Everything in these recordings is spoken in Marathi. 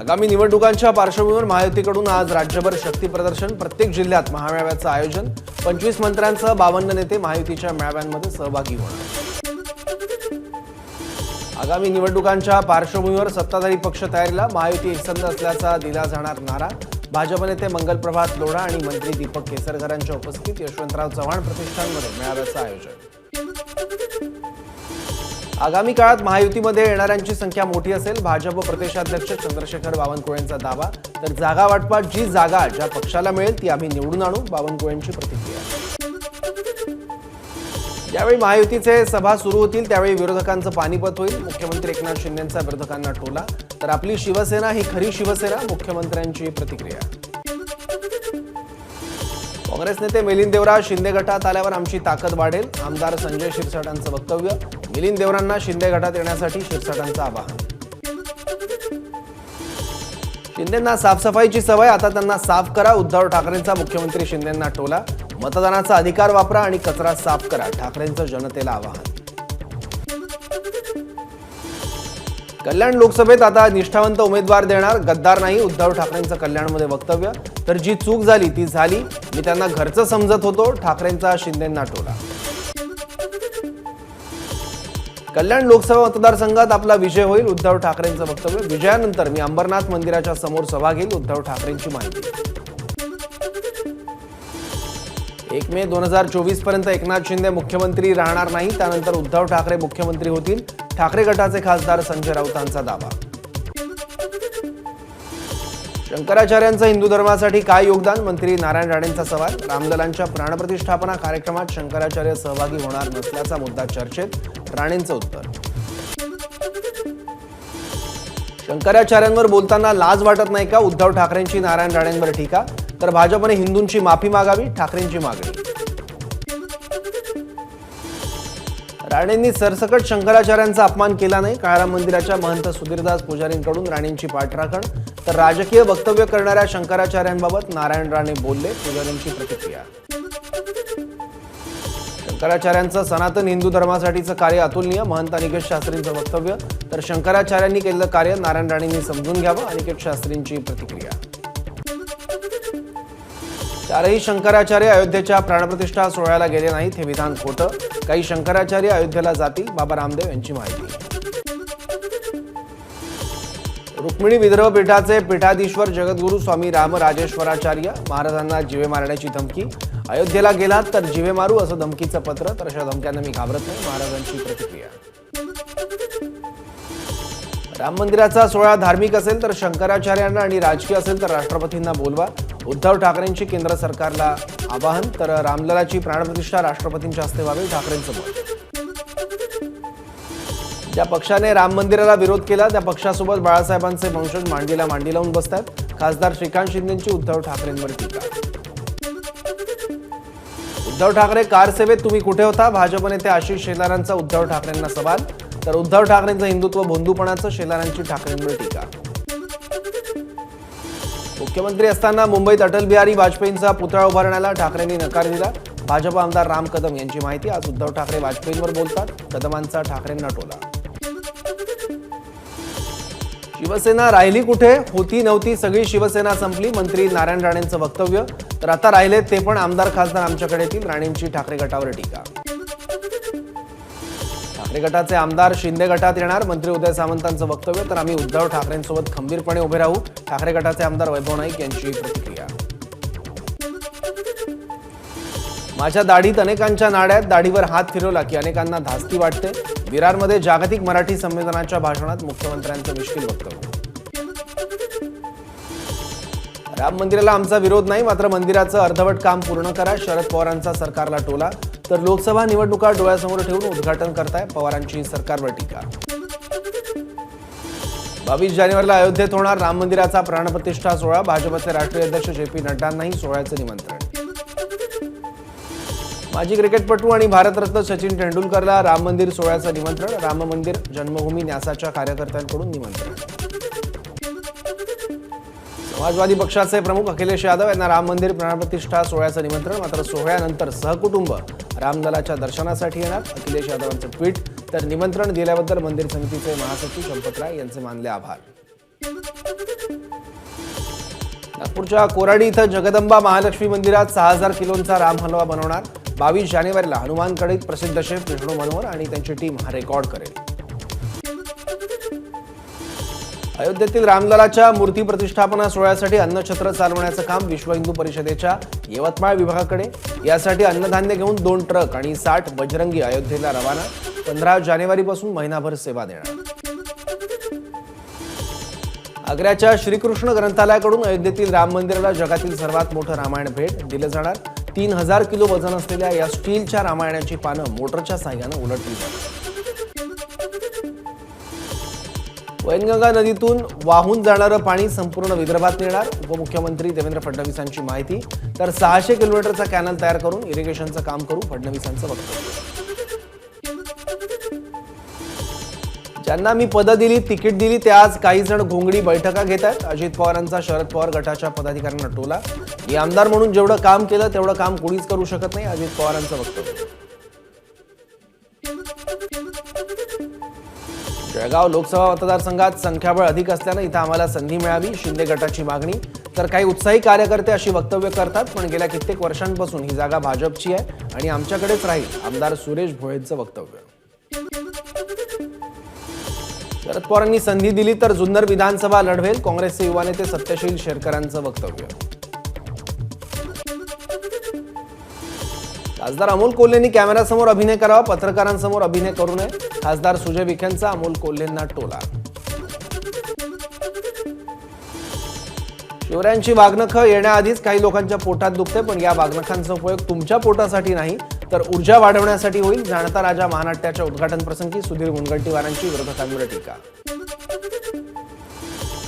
आगामी निवडणुकांच्या पार्श्वभूमीवर महायुतीकडून आज राज्यभर शक्ती प्रदर्शन, प्रत्येक जिल्ह्यात महामेळाव्याचं आयोजन, 25 मंत्र्यांसह 52 नेते महायुतीच्या मेळाव्यांमध्ये सहभागी होणार। आगामी निवडणुकांच्या पार्श्वभूमीवर सत्ताधारी पक्ष तयारीला, महायुती एकसंध असल्याचा दिला जाणार नारा। भाजप नेते मंगलप्रभात लोढा आणि मंत्री दीपक केसरकरांच्या उपस्थितीत यशवंतराव चव्हाण प्रतिष्ठानमध्ये मेळाव्याचं आयोजन। आगामी काळात महायुतीमध्ये येणाऱ्यांची संख्या मोठी असेल, भाजप प्रदेशाध्यक्ष चंद्रशेखर बावनकुळेंचा दावा। तर जागा वाटपात जी जागा ज्या पक्षाला मिळेल ती आम्ही निवडून आणू, बावनकुळेंची प्रतिक्रिया। ज्यावेळी महायुतीचे सभा सुरू होतील त्यावेळी विरोधकांचं पानिपत होईल, मुख्यमंत्री एकनाथ शिंदेंचा विरोधकांना टोला। तर आपली शिवसेना ही खरी शिवसेना, मुख्यमंत्र्यांची प्रतिक्रिया। काँग्रेस नेते मिलिंद देवरा, शिंदे गटात आल्यावर आमची ताकद वाढेल, आमदार संजय शिरसाटांचं वक्तव्य। मिलिंद देवरांना शिंदे गटात येण्यासाठी शिरसाटांचं आवाहन। शिंदेंना साफसफाईची सवय, आता त्यांना साफ करा, उद्धव ठाकरेंचा मुख्यमंत्री शिंदेंना टोला। मतदानाचा अधिकार वापरा आणि कचरा साफ करा, ठाकरेंचं जनतेला आवाहन। कल्याण लोकसभेत आता निष्ठावंत उमेदवार देणार, गद्दार नाही, उद्धव ठाकरेंचं कल्याणमध्ये वक्तव्य। तर जी चूक झाली ती झाली, मी त्यांना घरचं समजत होतो, ठाकरेंचा शिंदेंना टोला। कल्याण लोकसभा मतदारसंघात आपला विजय होईल, उद्धव ठाकरेंचं वक्तव्य। विजयानंतर मी अंबरनाथ मंदिराच्या समोर सभा घेईल, उद्धव ठाकरेंची माहिती। 1 मे 2024 पर्यंत एकनाथ शिंदे मुख्यमंत्री राहणार नाही, त्यानंतर उद्धव ठाकरे मुख्यमंत्री होतील, ठाकरे गटाचे खासदार संजय राऊतांचा दावा। शंकराचार्यांचं हिंदू धर्मासाठी काय योगदान, मंत्री नारायण राणेंचा सवाल। रामललांच्या प्राणप्रतिष्ठापना कार्यक्रमात शंकराचार्य सहभागी होणार नसल्याचा मुद्दा चर्चेत, राणेंचं उत्तर। शंकराचार्यांवर बोलताना लाज वाटत नाही का, उद्धव ठाकरेंची नारायण राणेंवर टीका। तर भाजपने हिंदूंची माफी मागावी, ठाकरेंची मागणी। राणेंनी सरसकट शंकराचार्यांचा अपमान केला नाही, काळाराम मंदिराच्या महंत सुधीरदास पुजारींकडून राणेंची पाठराखण। तर राजकीय वक्तव्य करणाऱ्या शंकराचार्यांबाबत नारायण राणे बोलले, पुजारींची प्रतिक्रिया। शंकराचार्यांचं सनातन हिंदू धर्मासाठीचं कार्य अतुलनीय, महंत अनिकेत शास्त्रींचं वक्तव्य। तर शंकराचार्यांनी केलेलं कार्य नारायण राणेंनी समजून घ्यावं, अनिकेत शास्त्रींची प्रतिक्रिया। चारही शंकराचार्य अयोध्येच्या प्राणप्रतिष्ठा सोहळ्याला गेले नाहीत, हे विधान खोटं, काही शंकराचार्य अयोध्येला जातील, बाबा रामदेव यांची माहिती। रुक्मिणी विदर्भपीठाचे पीठाधीश्वर जगद्गुरू स्वामी रामराजेश्वराचार्य महाराजांना जीवे मारण्याची धमकी। अयोध्येला गेलात तर जीवे मारू असं धमकीचं पत्र, तर अशा धमक्यांना मी घाबरत नाही, महाराजांची प्रतिक्रिया। राम मंदिराचा सोहळा धार्मिक असेल तर शंकराचार्यांना आणि राजकीय असेल तर राष्ट्रपतींना बोलवा, उद्धव ठाकरेंची केंद्र सरकारला आवाहन। तर रामललाची प्राणप्रतिष्ठा राष्ट्रपतींच्या हस्ते व्हावी, ठाकरेंचं मत। ज्या पक्षाने राम मंदिराला विरोध केला त्या पक्षासोबत बाळासाहेबांचे वंशज मांडीला मांडी लावून बसतात, खासदार श्रीकांत शिंदेंची उद्धव ठाकरेंवर टीका। उद्धव ठाकरे कार सेवेत तुम्ही कुठे होता, भाजप नेते आशिष शेलारांचा उद्धव ठाकरेंना सवाल। तर उद्धव ठाकरेंचं हिंदुत्व भोंदूपणाचं, शेलारांची ठाकरेंवर टीका। मुख्यमंत्री असताना मुंबईत अटल बिहारी वाजपेयींचा पुतळा उभारण्याला ठाकरेंनी नकार दिला, भाजप आमदार राम कदम यांची माहिती। आज उद्धव ठाकरे वाजपेयींवर बोलतात, कदमांचा ठाकरेंना टोला। शिवसेना राहिली कुठे, होती नव्हती सगळी शिवसेना संपली, मंत्री नारायण राणेंचं वक्तव्य। तर आता राहिले ते पण आमदार खासदार आमच्याकडे येतील, राणेंची ठाकरे गटावर टीका। ठाकरे गटाचे आमदार शिंदे गटात येणार, मंत्री उदय सामंतांचं वक्तव्य। तर आम्ही उद्धव ठाकरेंसोबत खंबीरपणे उभे राहू, ठाकरे गटाचे आमदार वैभव नाईक यांची प्रतिक्रिया। माझ्या दाढीत अनेकांच्या नाड्यात, दाढीवर हात फिरवला की अनेकांना धास्ती वाटते। विरारमध्ये जागतिक मराठी संमेलनाच्या भाषणात मुख्यमंत्र्यांचं मिश्किल वक्तव्य। राम मंदिराला आमचा विरोध नाही, मात्र मंदिराचं अर्धवट काम पूर्ण करा, शरद पवारांचा सरकारला टोला। तर लोकसभा निवडणुका डोळ्यासमोर ठेवून उद्घाटन करताय, पवारांची सरकारवर टीका। 22 जानेवारीला अयोध्येत होणार राम मंदिराचा प्राणप्रतिष्ठा सोहळा, भाजपचे राष्ट्रीय अध्यक्ष JP नड्डांनाही सोहळ्याचं निमंत्रण। माजी क्रिकेटपटू आणि भारतरत्न सचिन तेंडुलकरला राम मंदिर सोहळ्याचं निमंत्रण, राम मंदिर जन्मभूमी न्यासाच्या कार्यकर्त्यांकडून निमंत्रण। समाजवादी पक्षाचे प्रमुख अखिलेश यादव यांना राम मंदिर प्राणप्रतिष्ठा सोहळ्याचं निमंत्रण, मात्र सोहळ्यानंतर सहकुटुंब रामललाच्या दर्शनासाठी येणार, अखिलेश यादवांचं ट्विट। तर निमंत्रण दिल्याबद्दल मंदिर समितीचे महासचिव संपतराय यांचे मानले आभार। नागपूरच्या कोराडी इथं जगदंबा महालक्ष्मी मंदिरात 6000 किलोंचा राम हलवा बनवणार. 22 जानेवारीला हनुमानकडीत प्रसिद्ध शेफ विष्णू मनोहर आणि त्यांची टीम हा रेकॉर्ड करेल. अयोध्येतील रामललाच्या मूर्ती प्रतिष्ठापना सोहळ्यासाठी अन्नछत्र चालवण्याचं काम विश्व हिंदू परिषदेच्या यवतमाळ विभागाकडे. यासाठी अन्नधान्य घेऊन 2 ट्रक आणि 60 बजरंगी अयोध्येला रवाना. 15 जानेवारीपासून महिनाभर सेवा देणार. आग्र्याच्या श्रीकृष्ण ग्रंथालयाकडून अयोध्येतील राम मंदिराला जगातील सर्वात मोठं रामायण भेट दिलं जाणार. 3000 किलो वजन असलेल्या या स्टीलच्या रामायणाची पानं मोटरच्या साहाय्यानं उलटली जातात. वैनगंगा नदीतून वाहून जाणारं पाणी संपूर्ण विदर्भात नेणार. उपमुख्यमंत्री देवेंद्र फडणवीसांची माहिती. तर 600 किलोमीटरचा कॅनल तयार करून इरिगेशनचं काम करू, फडणवीसांचं वक्तव्य. ज्यांना मी पदं दिली, तिकीट दिली, ते आज काही जण घोंगडी बैठका घेत आहेत. अजित पवारांचा शरद पवार गटाच्या पदाधिकाऱ्यांना टोला. मी आमदार म्हणून जेवढं काम केलं तेवढं काम कोणीच करू शकत नाही, अजित पवारांचं वक्तव्य. जळगाव लोकसभा मतदारसंघात संख्याबळ अधिक असल्यानं इथं आम्हाला संधी मिळावी, शिंदे गटाची मागणी. तर काही उत्साही कार्यकर्ते अशी वक्तव्य करतात, पण गेल्या कित्येक वर्षांपासून ही जागा भाजपची आहे आणि आमच्याकडेच राहील, आमदार सुरेश भोळेंचं वक्तव्य. शरद पवारांनी संधी दिली तर जुन्नर विधानसभा लढवेल, काँग्रेसचे युवा नेते सत्यशील शेरकरांचं वक्तव्य. खासदार अमोल कोल्हेंनी कॅमेऱ्यासमोर अभिनय करावा, पत्रकारांसमोर अभिनय करू नये, खासदार सुजय विखेंचा अमोल कोल्हेंना टोला. शिवरायांची वाघनखं येण्याआधीच काही लोकांच्या पोटात दुखते, पण या वाघनखांचा उपयोग तुमच्या पोटासाठी नाही तर ऊर्जा वाढवण्यासाठी होईल. जाणता राजा महानाट्याच्या उद्घाटन प्रसंगी सुधीर मुनगंटीवारांची विरोधकांवर टीका.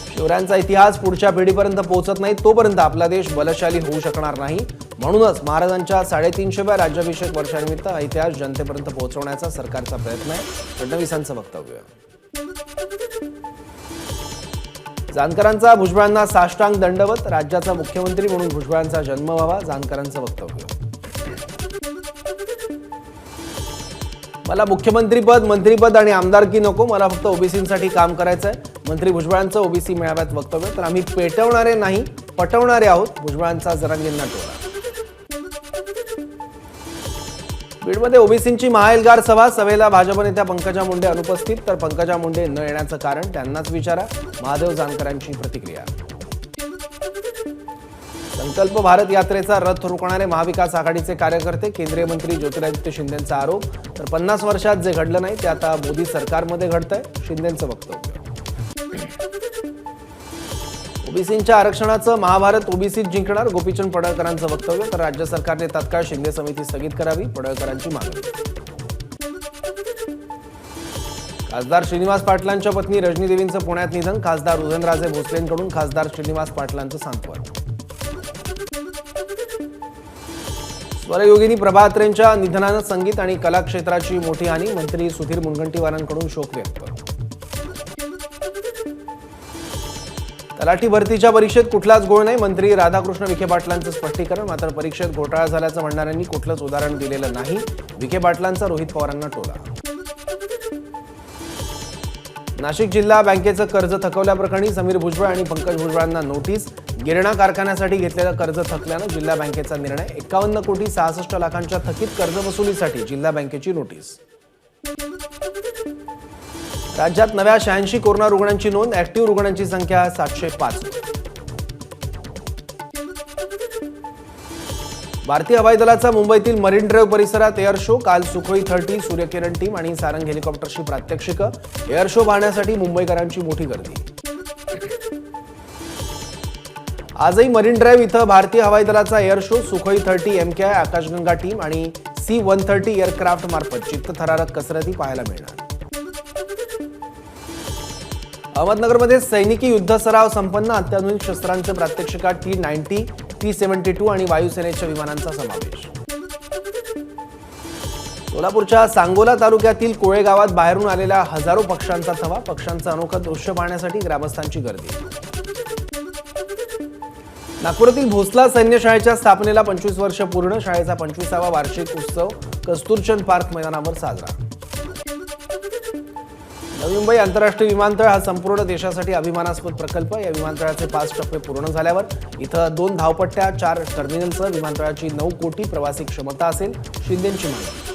शिवरायांचा इतिहास पुढच्या पिढीपर्यंत पोहोचत नाही तोपर्यंत आपला देश बलशाली होऊ शकणार नाही. म्हणूनच महाराजांच्या 350व्या राज्याभिषेक वर्षानिमित्त हा इतिहास जनतेपर्यंत पोहोचवण्याचा सरकारचा प्रयत्न आहे, फडणवीसांचं वक्तव्य. जानकरांचा भुजबळांना साष्टांग दंडवत, राज्याचा मुख्यमंत्री म्हणून भुजबळांचा जन्म व्हावा, जानकरांचं वक्तव्य. मला मुख्यमंत्रीपद, मंत्रीपद आणि आमदारकी नको, मला फक्त ओबीसींसाठी काम करायचंय, मंत्री भुजबळांचं ओबीसी मेळाव्यात वक्तव्य. तर आम्ही पेटवणारे नाही, पटवणारे आहोत, भुजबळांचा जरांगेंना टोला. बीडमध्ये ओबीसींची महाएल्गार सभा, सभेला भाजप नेत्या पंकजा मुंडे अनुपस्थित. तर पंकजा मुंडे न येण्याचं कारण त्यांनाच विचारा, महादेव जानकरांची प्रतिक्रिया. संकल्प भारत यात्रेचा रथ रोखणारे महाविकास आघाडीचे कार्यकर्ते, केंद्रीय मंत्री ज्योतिरादित्य शिंदेंचा आरोप. तर 50 वर्षात जे घडलं नाही ते आता मोदी सरकारमध्ये घडतंय, शिंदेंचं वक्तव्य. ओबीसींच्या आरक्षणाचं महाभारत ओबीसीत जिंकणार, गोपीचंद पडळकरांचं वक्तव्य. तर राज्य सरकारने तात्काळ शिंदे समिती स्थगित करावी, पडळकरांची मागणी. खासदार श्रीनिवास पाटलांच्या पत्नी रजनी देवींचं पुण्यात निधन, खासदार उदयनराजे भोसलेंकडून खासदार श्रीनिवास पाटलांचं सांत्वन. स्वरयोगिनी प्रभात्रेंच्या निधनानं संगीत आणि कला क्षेत्राची मोठी हानी, मंत्री सुधीर मुनगंटीवारांकडून शोक व्यक्त. तलाठी भरतीच्या परीक्षेत कुठलाच घोळ नाही, मंत्री राधाकृष्ण विखे पाटलांचं स्पष्टीकरण. मात्र परीक्षेत घोटाळा झाल्याचं म्हणणाऱ्यांनी कुठलंच उदाहरण दिलेलं नाही, विखे पाटलांचा रोहित पवारांना टोला. नाशिक जिल्हा बँकेचं कर्ज थकवल्याप्रकरणी समीर भुजबळ आणि पंकज भुजबळांना नोटीस. गिरणा कारखान्यासाठी घेतलेलं कर्ज थकल्यानं जिल्हा बँकेचा निर्णय. 51,66,00,000च्या थकीत कर्ज वसुलीसाठी जिल्हा बँकेची नोटीस. राज्यात नव्या 86 कोरोना रुग्णांची नोंद, ऍक्टिव्ह रुग्णांची संख्या 705. भारतीय हवाई दलाचा मुंबईतील मरीन ड्राईव्ह परिसरात एअर शो. काल सुखोई 30 सूर्यकिरण टीम आणि सारंग हेलिकॉप्टरची प्रात्यक्षिकं. एअर शो पाहण्यासाठी मुंबईकरांची मोठी गर्दी. आजही मरीन ड्राईव्ह इथं भारतीय हवाई दलाचा एअर शो. सुखोई 30 MKI आकाशगंगा टीम आणि C-130 एअरक्राफ्ट मार्फत चित्तथरारक कसरती पाहायला मिळणार. अहमदनगरमध्ये सैनिकी युद्ध सराव संपन्न, अत्याधुनिक शस्त्रांच्या प्रात्यक्षिकात T-90, T-72 आणि वायुसेनेच्या विमानांचा समावेश. सोलापूरच्या सांगोला तालुक्यातील कोळे गावात बाहेरून आलेल्या हजारो पक्ष्यांचा थवा. पक्ष्यांचं अनोखं दृश्य पाहण्यासाठी ग्रामस्थांची गर्दी. नागपुरातील भोसला सैन्य शाळेच्या स्थापनेला 25 वर्ष पूर्ण. शाळेचा 25वा वार्षिक उत्सव कस्तुरचंद पार्क मैदानावर साजरा. नवी मुंबई आंतरराष्ट्रीय विमानतळ हा संपूर्ण देशासाठी अभिमानास्पद प्रकल्प. या विमानतळाचे 5 टप्पे पूर्ण झाल्यावर इथं 2 धावपट्ट्या, 4 टर्मिनलसह विमानतळाची 9 कोटी प्रवासी क्षमता असेल. शिंदेंची माहिती.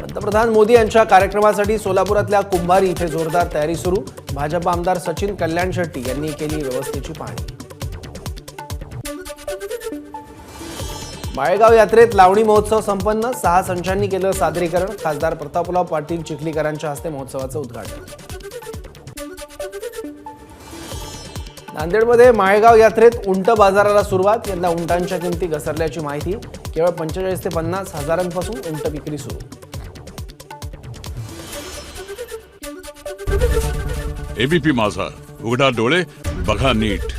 पंतप्रधान मोदी यांच्या कार्यक्रमासाठी सोलापुरातल्या कुंभारी इथे जोरदार तयारी सुरू. भाजप आमदार सचिन कल्याण शेट्टी यांनी केली व्यवस्थेची पाहणी. माळेगाव यात्रेत लावणी महोत्सव संपन्न. 6 संचांनी केलं सादरीकरण. खासदार प्रतापराव पाटील चिखलीकरांच्या हस्ते महोत्सवाचं उद्घाटन. नांदेडमध्ये माळेगाव यात्रेत उंट बाजाराला सुरुवात. यंदा उंटांच्या किमती घसरल्याची माहिती. केवळ 45 ते 50 हजारांपासून उंट विक्री सुरू. एबीपी माझा, उघडा डोळे बघा नीट.